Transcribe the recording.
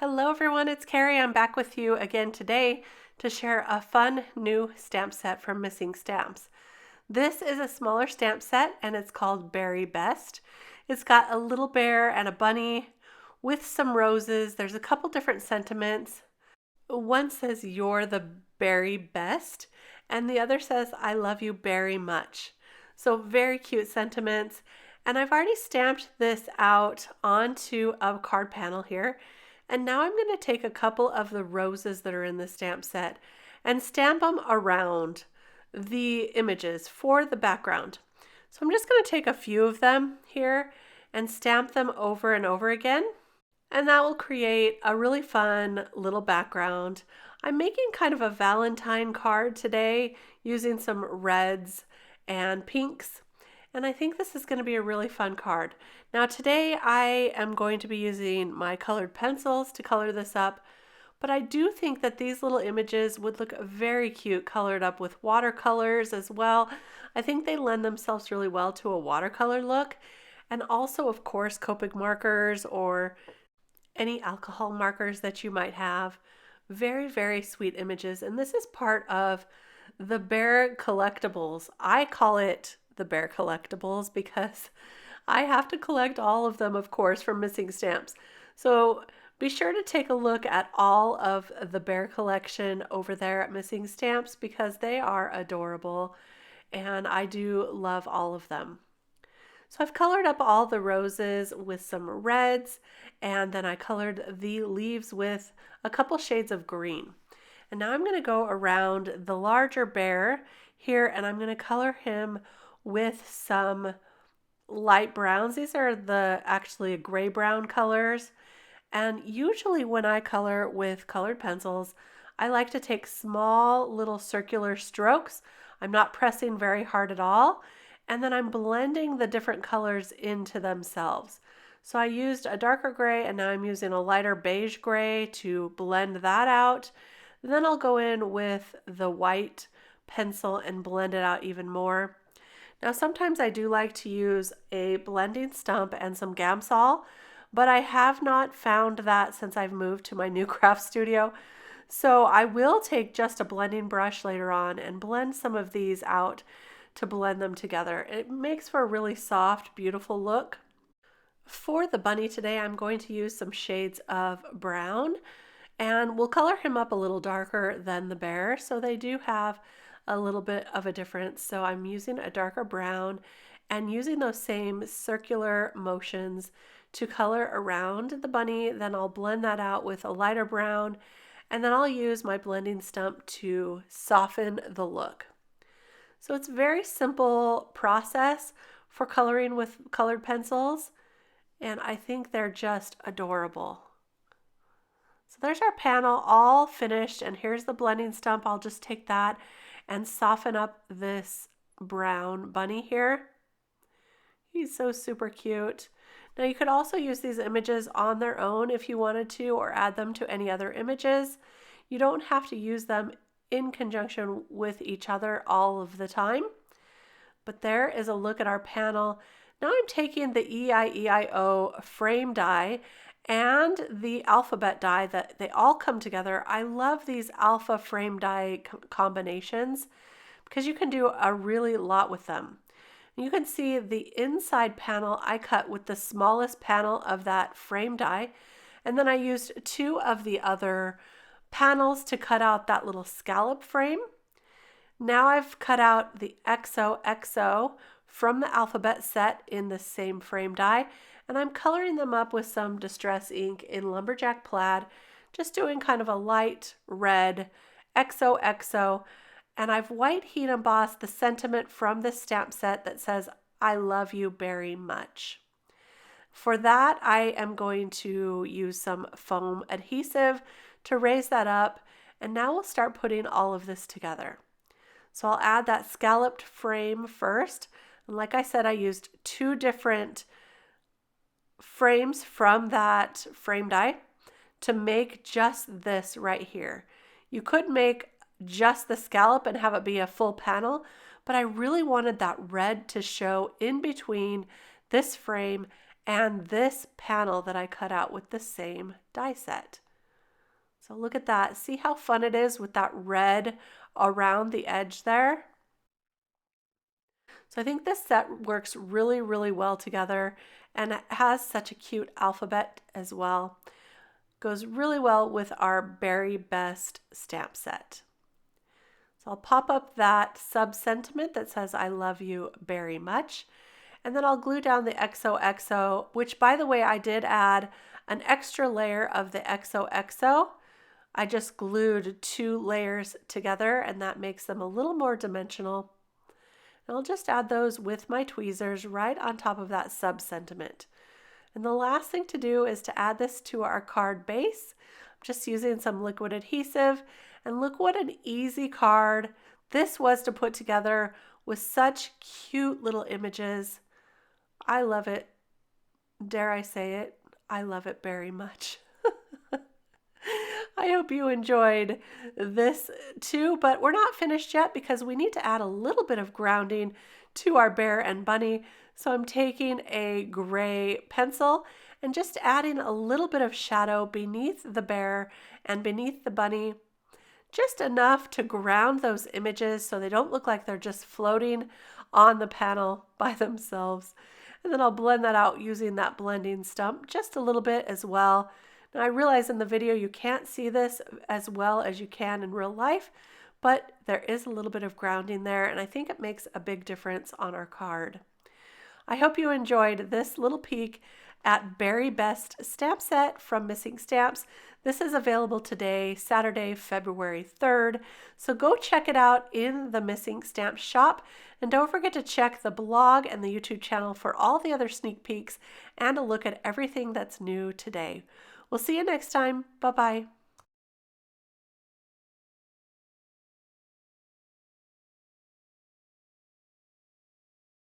Hello everyone, it's Kari. I'm back with you again today to share a fun new stamp set from Missing Stamps. This is a smaller stamp set and it's called Beary Best. It's got a little bear and a bunny with some roses. There's a couple different sentiments. One says, "You're the Beary Best," and the other says, "I love you very much." So very cute sentiments. And I've already stamped this out onto a card panel here. And now I'm going to take a couple of the roses that are in the stamp set and stamp them around the images for the background. So I'm just going to take a few of them here and stamp them over and over again. And that will create a really fun little background. I'm making kind of a Valentine card today using some reds and pinks. And I think this is going to be a really fun card. Now today I am going to be using my colored pencils to color this up, but I do think that these little images would look very cute colored up with watercolors as well. I think they lend themselves really well to a watercolor look, and also of course Copic markers or any alcohol markers that you might have. Very, very sweet images, and this is part of the Bear Collectibles. I call it the Bear Collectibles because I have to collect all of them, of course, from Missing Stamps. So be sure to take a look at all of the Bear collection over there at Missing Stamps because they are adorable and I do love all of them. So I've colored up all the roses with some reds, and then I colored the leaves with a couple shades of green. And now I'm going to go around the larger bear here and I'm going to color him with some light browns. These are actually gray brown colors. And usually when I color with colored pencils, I like to take small little circular strokes. I'm not pressing very hard at all. And then I'm blending the different colors into themselves. So I used a darker gray and now I'm using a lighter beige gray to blend that out. Then I'll go in with the white pencil and blend it out even more. Now sometimes I do like to use a blending stump and some Gamsol, but I have not found that since I've moved to my new craft studio. So I will take just a blending brush later on and blend some of these out to blend them together. It makes for a really soft, beautiful look. For the bunny today, I'm going to use some shades of brown and we'll color him up a little darker than the bear. So they do have a little bit of a difference. So I'm using a darker brown and using those same circular motions to color around the bunny. Then I'll blend that out with a lighter brown and then I'll use my blending stump to soften the look. So it's a very simple process for coloring with colored pencils, and I think they're just adorable. So there's our panel all finished, and here's the blending stump. I'll just take that and soften up this brown bunny here. He's so super cute. Now you could also use these images on their own if you wanted to, or add them to any other images. You don't have to use them in conjunction with each other all of the time. But there is a look at our panel. Now I'm taking the Eieio frame die and the alphabet die that they all come together. I love these alpha frame die combinations because you can do a really lot with them. You can see the inside panel I cut with the smallest panel of that frame die, and then I used two of the other panels to cut out that little scallop frame. Now I've cut out the XOXO from the alphabet set in the same frame die, and I'm coloring them up with some Distress ink in Lumberjack Plaid, just doing kind of a light red XOXO, and I've white heat embossed the sentiment from this stamp set that says, "I love you very much." For that, I am going to use some foam adhesive to raise that up, and now we'll start putting all of this together. So I'll add that scalloped frame first, and like I said, I used two different frames from that frame die to make just this right here. You could make just the scallop and have it be a full panel, but I really wanted that red to show in between this frame and this panel that I cut out with the same die set. So look at that. See how fun it is with that red around the edge there? So I think this set works really, really well together, and it has such a cute alphabet as well. Goes really well with our Very Best stamp set. So I'll pop up that sub-sentiment that says, I love you very much. And then I'll glue down the XOXO, which by the way, I did add an extra layer of the XOXO. I just glued 2 layers together and that makes them a little more dimensional. And I'll just add those with my tweezers right on top of that sub-sentiment. And the last thing to do is to add this to our card base. I'm just using some liquid adhesive, and look what an easy card this was to put together with such cute little images. I love it. Dare I say it? I love it very much. I hope you enjoyed this too, but we're not finished yet because we need to add a little bit of grounding to our bear and bunny. So I'm taking a gray pencil and just adding a little bit of shadow beneath the bear and beneath the bunny, just enough to ground those images so they don't look like they're just floating on the panel by themselves. And then I'll blend that out using that blending stump just a little bit as well. Now I realize in the video you can't see this as well as you can in real life, but there is a little bit of grounding there, and I think it makes a big difference on our card. I hope you enjoyed this little peek at Very Best stamp set from Missing Stamps. This is available today, Saturday, February 3rd. So go check it out in the Missing Stamps shop. And don't forget to check the blog and the YouTube channel for all the other sneak peeks and a look at everything that's new today. We'll see you next time. Bye-bye.